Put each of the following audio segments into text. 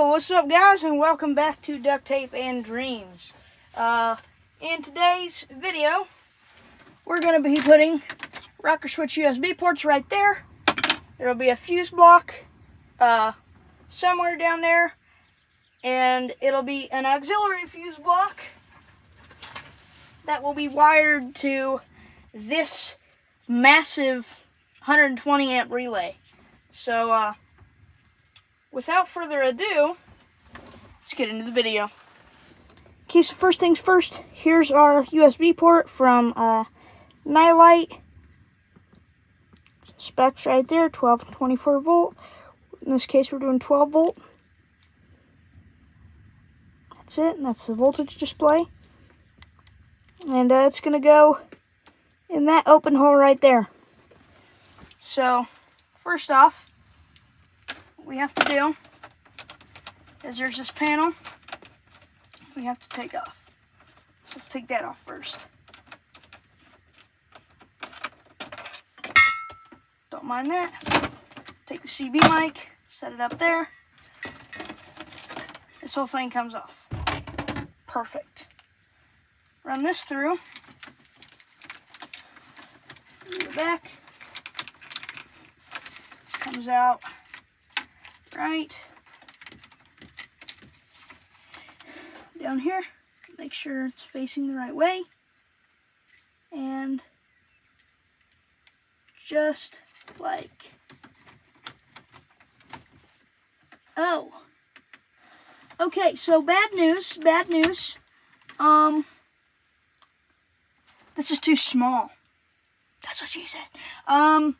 What's up, guys, and welcome back to Duct Tape and Dreams. In today's video, we're going to be putting rocker switch USB ports right there. There will be a fuse block somewhere down there, and it'll be an auxiliary fuse block that will be wired to this massive 120 amp relay. So, without further ado, let's get into the video. Okay, so first things first, here's our USB port from Nightlight. Specs right there, 12 and 24 volt. In this case, we're doing 12 volt. That's it, and that's the voltage display. And it's going to go in that open hole right there. So, first off, what we have to do is there's this panel we have to take off. So let's take that off first. Don't mind that. Take the CB mic, set it up there. This whole thing comes off. Perfect. Run this through. Move it back. Comes out right down here. Make sure it's facing the right way, and just like, oh, okay, so bad news, this is too small. That's what she said. I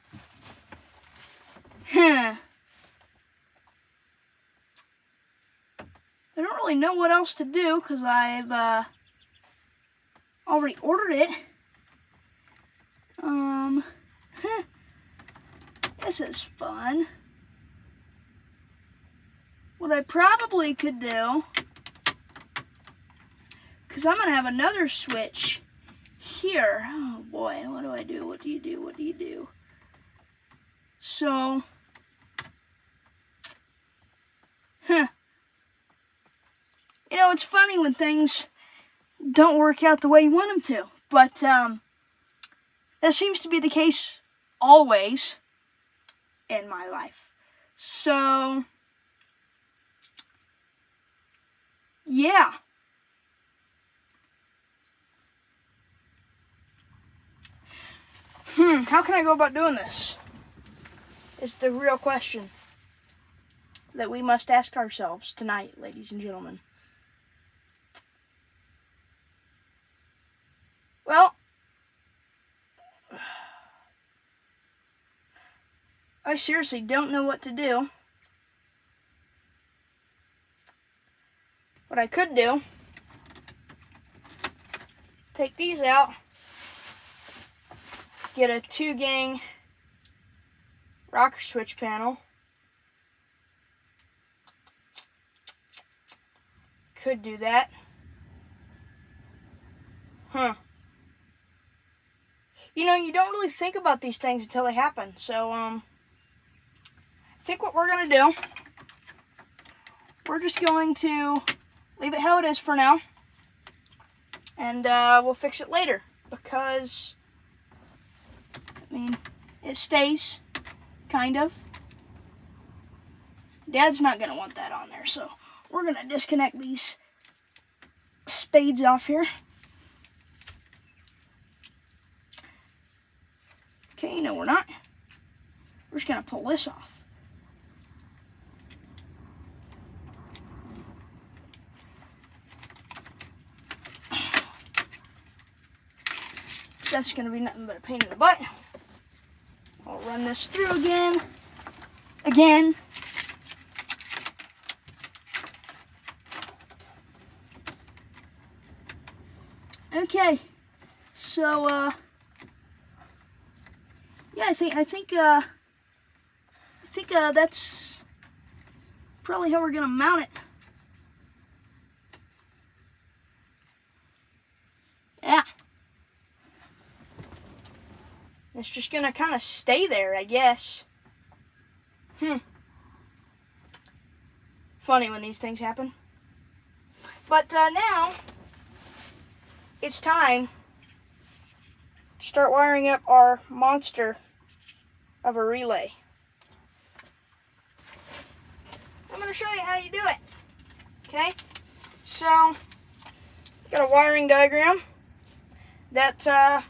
don't really know what else to do because I've already ordered it. This is fun. What I probably could do, because I'm going to have another switch here. Oh boy, what do I do? What do you do? What do you do? So, you know, it's funny when things don't work out the way you want them to. But that seems to be the case always in my life. So, yeah. How can I go about doing this? Is the real question that we must ask ourselves tonight, ladies and gentlemen. Well, I seriously don't know what to do. What I could do, take these out, get a 2-gang rocker switch panel. Could do that. You know, you don't really think about these things until they happen. So, I think what we're going to do, we're just going to leave it how it is for now. And we'll fix it later. Because, I mean, it stays, kind of. Dad's not going to want that on there. So, we're going to disconnect these spades off here. Okay, no, we're not. We're just going to pull this off. That's going to be nothing but a pain in the butt. I'll run this through again. Okay, so, yeah, I think that's probably how we're gonna mount it. Yeah. It's just gonna kind of stay there, I guess. funny when these things happen. But now, it's time to start wiring up our monster of a relay. I'm going to show you how you do it. Okay? So, got a wiring diagram that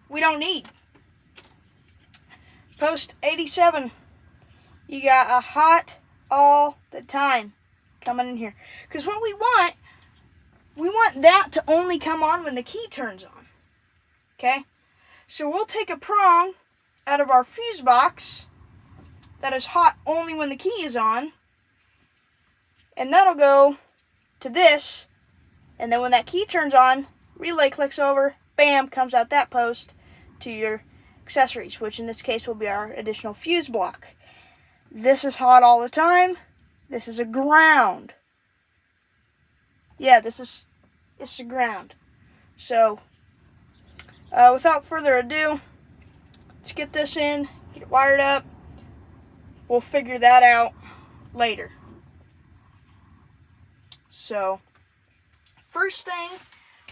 we don't need. Post 87. You got a hot all the time coming in here. Because what we want that to only come on when the key turns on. Okay? So we'll take a prong out of our fuse box that is hot only when the key is on. And that'll go to this. And then when that key turns on, relay clicks over, bam, comes out that post to your accessories, which in this case will be our additional fuse block. This is hot all the time. This is a ground. Yeah, it's a ground. So, without further ado, let's get this in, get it wired up. We'll figure that out later. So, first thing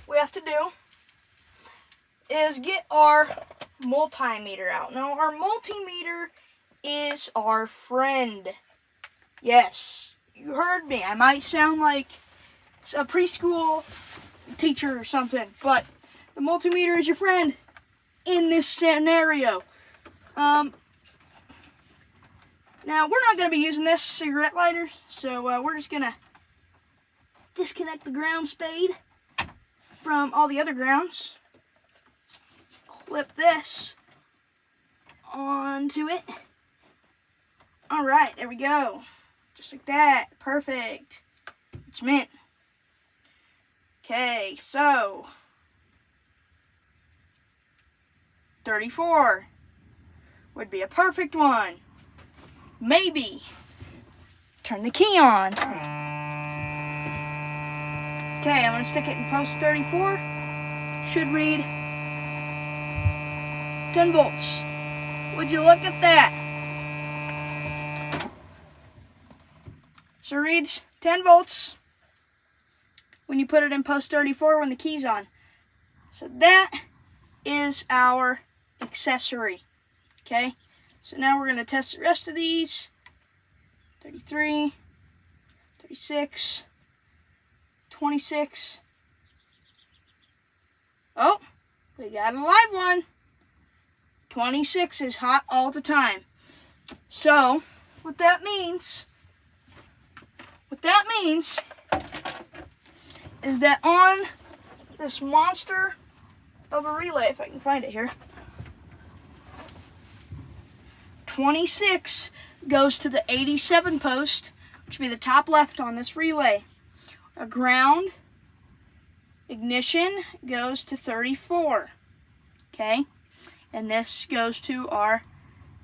we have to do is get our multimeter out. Now, our multimeter is our friend. Yes, you heard me. I might sound like a preschool teacher or something, but the multimeter is your friend in this scenario. Now, we're not going to be using this cigarette lighter, so we're just going to disconnect the ground spade from all the other grounds. Clip this onto it. Alright, there we go. Just like that. Perfect. It's mint. Okay, so 34 would be a perfect one. Maybe. Turn the key on. Okay, I'm going to stick it in post 34. Should read 10 volts. Would you look at that? So it reads 10 volts when you put it in post 34 when the key's on. So that is our accessory. Okay? So now we're going to test the rest of these. 33, 36, 26. Oh, we got a live one. 26 is hot all the time. So, what that means is that on this monster of a relay, if I can find it here, 26 goes to the 87 post, which would be the top left on this relay. A ground ignition goes to 34. Okay? And this goes to our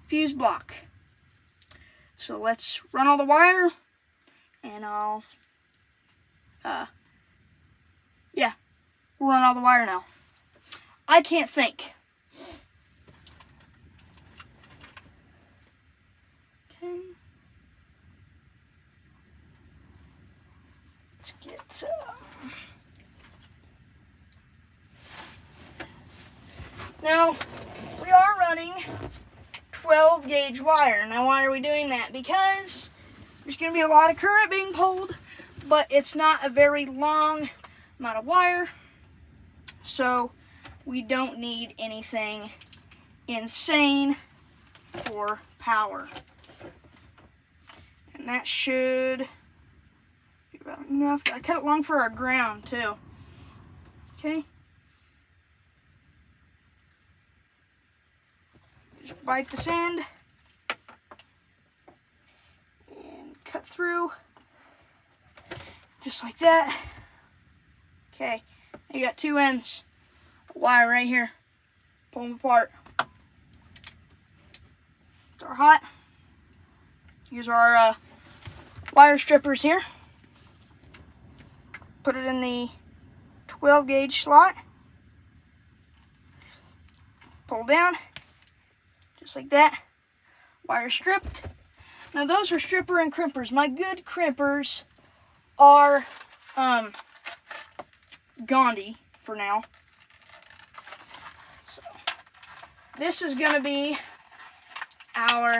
fuse block. So let's run all the wire, and I'll, we'll run all the wire now. I can't think. Okay. Let's get, now, we are running 12 gauge wire. Now, why are we doing that? Because there's going to be a lot of current being pulled, but it's not a very long amount of wire, so we don't need anything insane for power. And that should be about enough. I cut it long for our ground too. Okay. Just bite this end and cut through just like that. Okay, you got two ends of wire right here. Pull them apart. They're hot. Use our wire strippers here. Put it in the 12 gauge slot. Pull down. Just like that. Wire stripped. Now those are stripper and crimpers. My good crimpers are Gandhi for now. So this is going to be our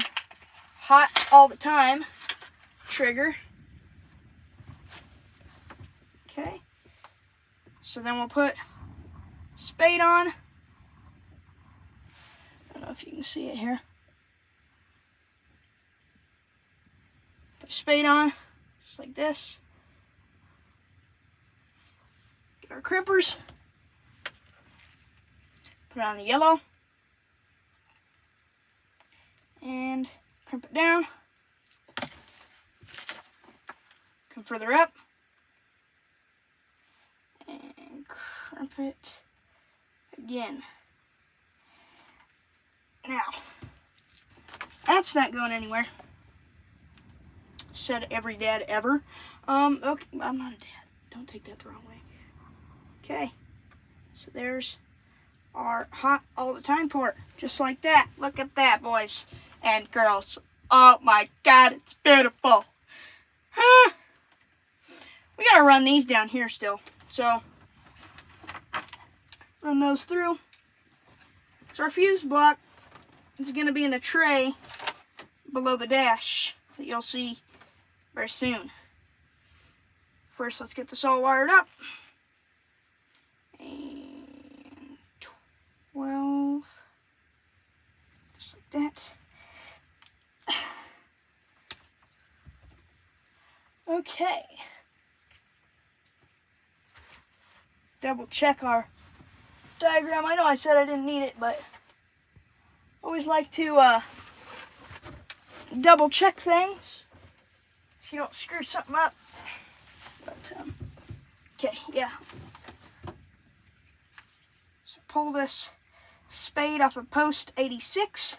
hot all the time trigger. Okay. So then we'll put spade on. I don't know if you can see it here. Put spade on, just like this. Get our crimpers. Put on the yellow. And crimp it down. Come further up. And crimp it again. Now, that's not going anywhere. Said every dad ever. Okay, I'm not a dad. Don't take that the wrong way. Okay, so there's our hot all the time port. Just like that. Look at that, boys and girls. Oh my God, it's beautiful. We gotta run these down here still. So, run those through. So our fuse block is gonna be in a tray below the dash that you'll see very soon. First, let's get this all wired up. And 12. Just like that. Okay. Double check our diagram. I know I said I didn't need it, but always like to double check things so you don't screw something up. But okay, yeah. So pull this spade off of post 86.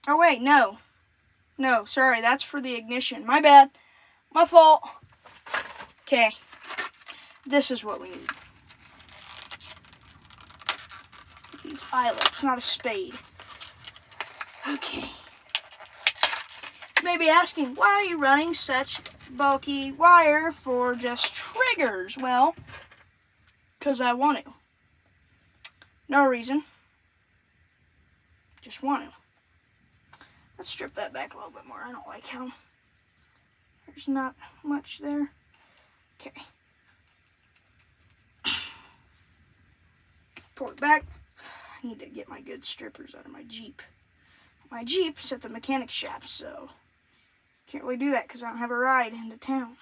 Oh wait, no. No, sorry, that's for the ignition. My bad. My fault. Okay. This is what we need. These eyelets, not a spade. Okay. You may be asking, why are you running such bulky wire for just triggers? Well, because I want to. No reason. Just want to. Let's strip that back a little bit more. I don't like how there's not much there. Okay. Pull it back. I need to get my good strippers out of my Jeep. My Jeep's at the mechanic shop, so can't really do that because I don't have a ride into town.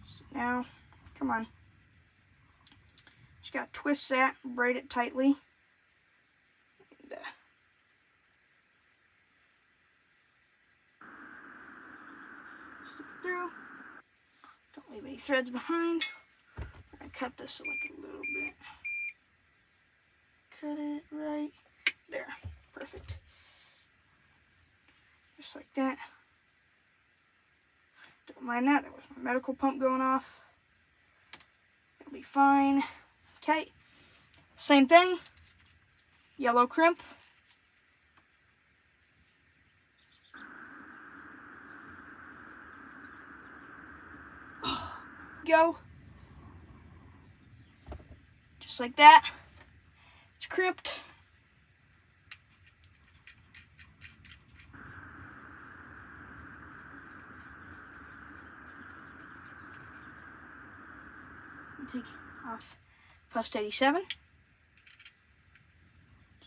So now, come on. Just gotta twist that, braid it tightly. And, stick it through. Don't leave any threads behind. I'm gonna cut this like a little bit. Cut it right there. Perfect. Just like that. Don't mind that. That was my medical pump going off. It'll be fine. Okay. Same thing. Yellow crimp. Go. Just like that. It's crimped. Take off post 87.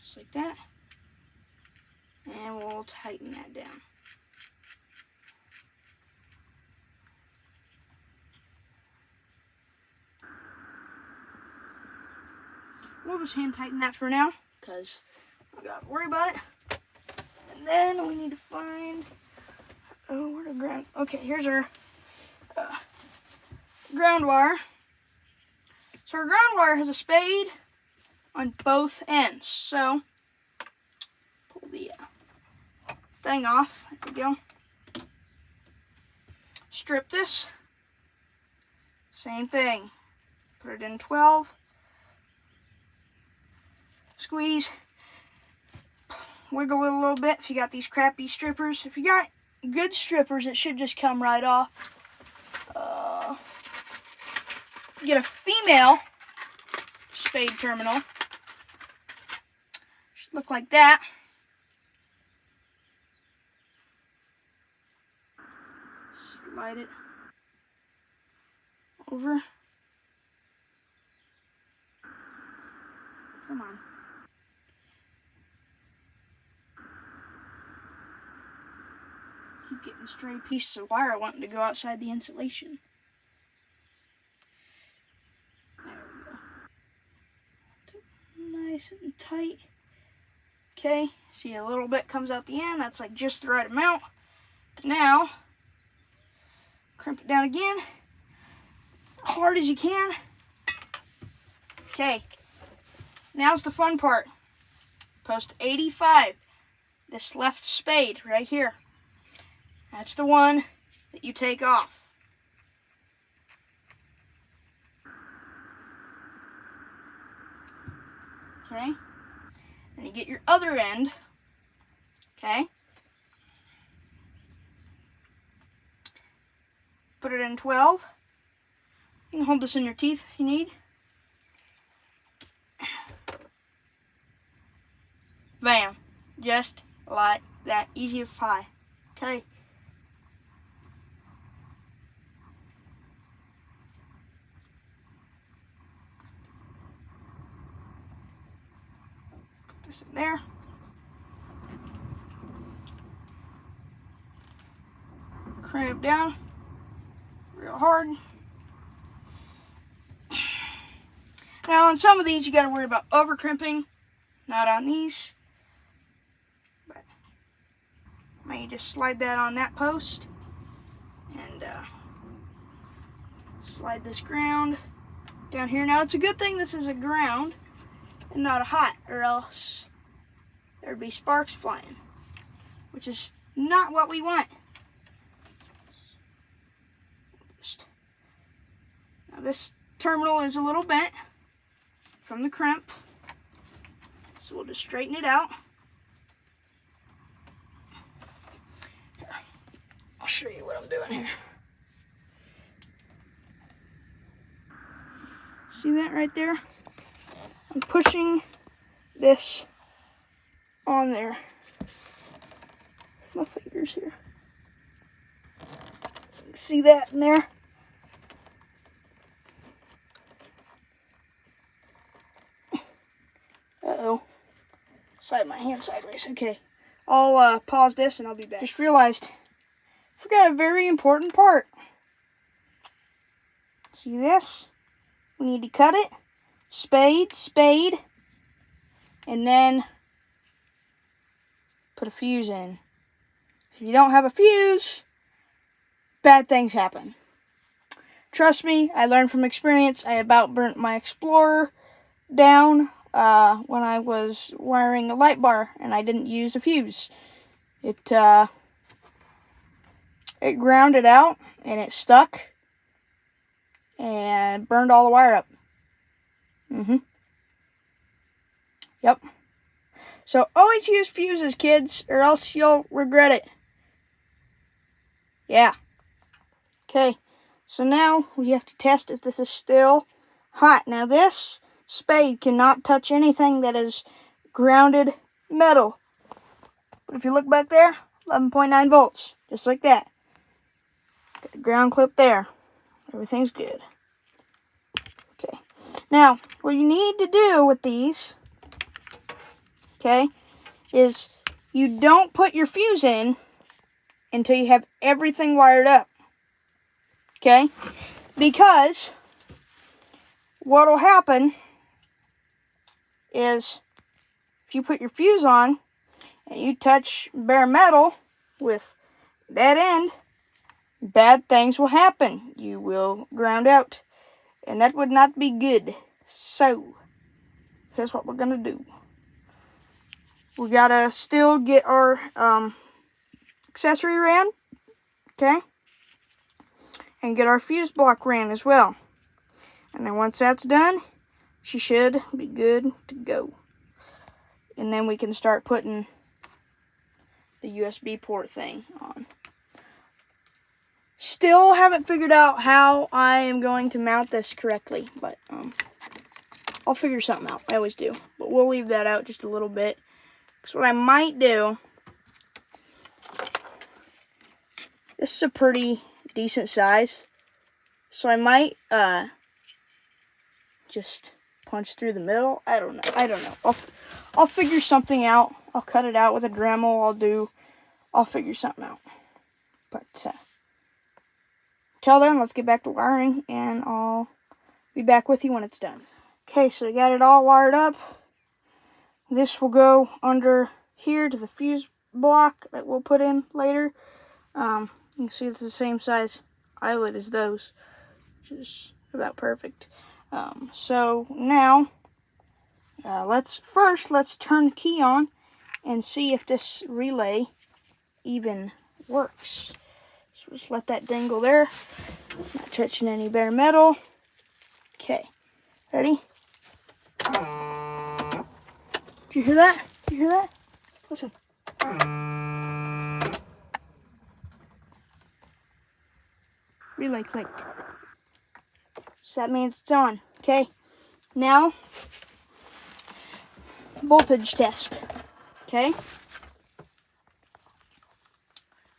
Just like that. And we'll tighten that down. We'll just hand tighten that for now, because I gotta worry about it. And then we need to find, oh, where the ground, okay, here's our ground wire. So our ground wire has a spade on both ends. So, pull the thing off, there we go. Strip this, same thing, put it in 12. Squeeze. Wiggle it a little bit if you got these crappy strippers. If you got good strippers, it should just come right off. Get a female spade terminal. Should look like that. Slide it over. Come on. Keep getting stray pieces of wire wanting to go outside the insulation. There we go. Nice and tight. Okay, see a little bit comes out the end. That's like just the right amount. Now, crimp it down again, hard as you can. Okay, now's the fun part. Post 85, this left spade right here. That's the one that you take off. Okay, then you get your other end. Okay. Put it in 12. You can hold this in your teeth if you need. Bam. Just like that. Easy as pie. Okay. Put this in there. Crimp down real hard. Now on some of these you got to worry about over crimping, not on these. But you just slide that on that post and slide this ground down here. Now it's a good thing this is a ground and not a hot, or else there'd be sparks flying, which is not what we want. Now this terminal is a little bent from the crimp, so we'll just straighten it out. Here, I'll show you what I'm doing here. See that right there? I'm pushing this on there. My fingers here. See that in there? Uh-oh. Slide my hand sideways. Okay. I'll pause this and I'll be back. Just realized I forgot a very important part. See this? We need to cut it. Spade, spade. And then put a fuse in. So if you don't have a fuse, bad things happen. Trust me, I learned from experience. I about burnt my Explorer down when I was wiring a light bar and I didn't use a fuse. It grounded out and it stuck and burned all the wire up. Yep. So always use fuses, kids, or else you'll regret it. Yeah. Okay, so now we have to test if this is still hot. Now this spade cannot touch anything that is grounded metal. But if you look back there, 11.9 volts, just like that. Got the ground clip there. Everything's good. Okay, now what you need to do with these, okay, is you don't put your fuse in until you have everything wired up. Okay? Because what will happen is if you put your fuse on and you touch bare metal with that end, bad things will happen. You will ground out. And that would not be good. So, here's what we're going to do. We got to still get our accessory ran. Okay? And get our fuse block ran as well. And then once that's done, she should be good to go. and then we can start putting the USB port thing on. Still haven't figured out how I am going to mount this correctly, but I'll figure something out. I always do, but we'll leave that out just a little bit. Because what I might do, this is a pretty decent size, so I might just punch through the middle. I don't know. I'll figure something out. I'll cut it out with a Dremel. I'll figure something out. But till then, let's get back to wiring, and I'll be back with you when it's done. Okay, so we got it all wired up. This will go under here to the fuse block that we'll put in later. You can see it's the same size eyelet as those, which is about perfect. So now, let's turn the key on and see if this relay even works. So just let that dangle there, not touching any bare metal. Okay, ready? Did you hear that? Did you hear that? Listen. Relay clicked. So that means it's on. Okay. Now, voltage test. Okay.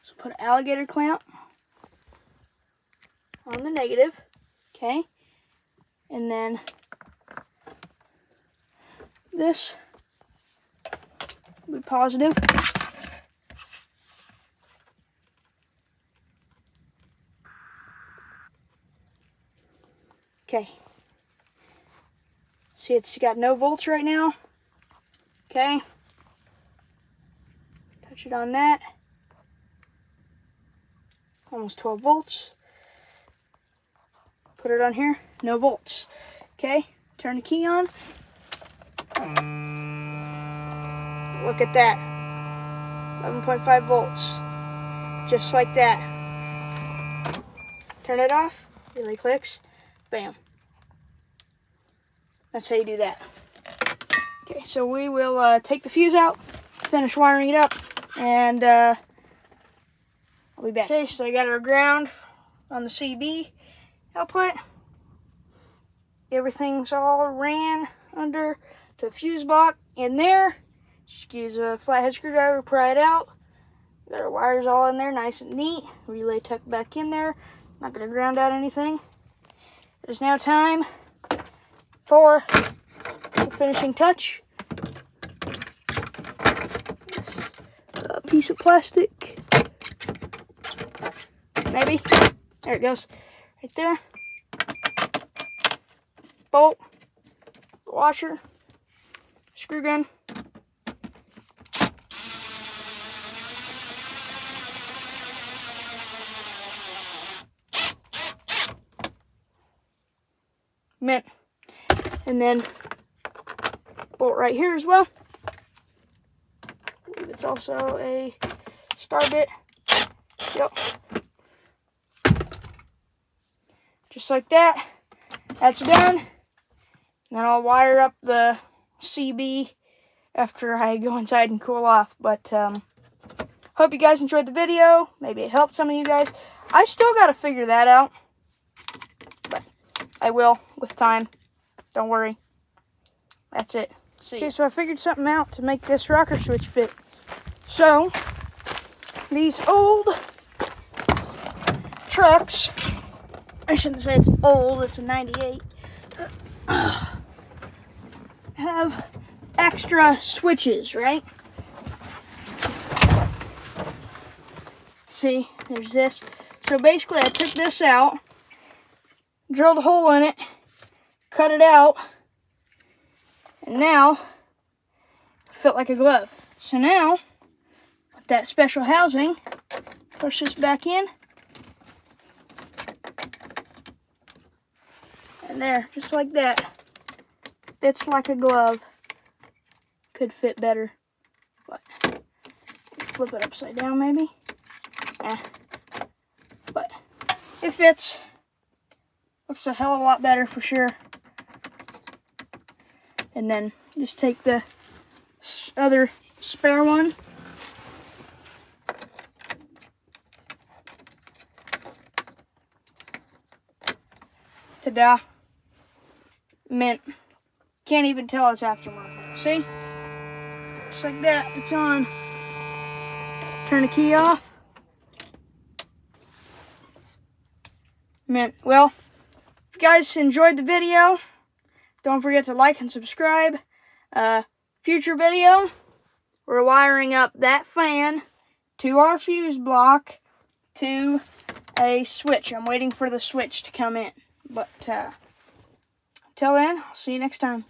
So put an alligator clamp on the negative. Okay. And then this will be positive. Okay. See, it's got no volts right now. Okay. Touch it on that. Almost 12 volts. Put it on here. No volts. Okay. Turn the key on. Look at that. 11.5 volts. Just like that. Turn it off. Relay clicks. Bam. That's how you do that. Okay, so we will take the fuse out, finish wiring it up, and I'll be back. Okay, so I got our ground on the CB output. Everything's all ran under to the fuse block in there. Just use a flathead screwdriver, pry it out. Got our wires all in there, nice and neat. Relay tucked back in there. Not going to ground out anything. It is now time for the finishing touch. This piece of plastic. Maybe. There it goes. Right there. Bolt. Washer. Screw gun. Mint. And then bolt right here as well. I believe it's also a star bit. Yep. Just like that. That's done. And then I'll wire up the CB after I go inside and cool off. But hope you guys enjoyed the video. Maybe it helped some of you guys. I still got to figure that out. But I will with time. Don't worry. That's it. Okay, so I figured something out to make this rocker switch fit. So, these old trucks, I shouldn't say it's old, it's a 98, have extra switches, right? See, there's this. So basically I took this out, drilled a hole in it, cut it out, and now it fit like a glove. So now, with that special housing, push this back in, and there, just like that. Fits like a glove. Could fit better, but flip it upside down maybe. But it fits. Looks a hell of a lot better for sure. And then just take the other spare one. Ta-da. Mint. Can't even tell it's aftermarket. See? Just like that, it's on. Turn the key off. Mint. Well, if you guys enjoyed the video, don't forget to like and subscribe. Future video, we're wiring up that fan to our fuse block to a switch. I'm waiting for the switch to come in. But, till then, I'll see you next time.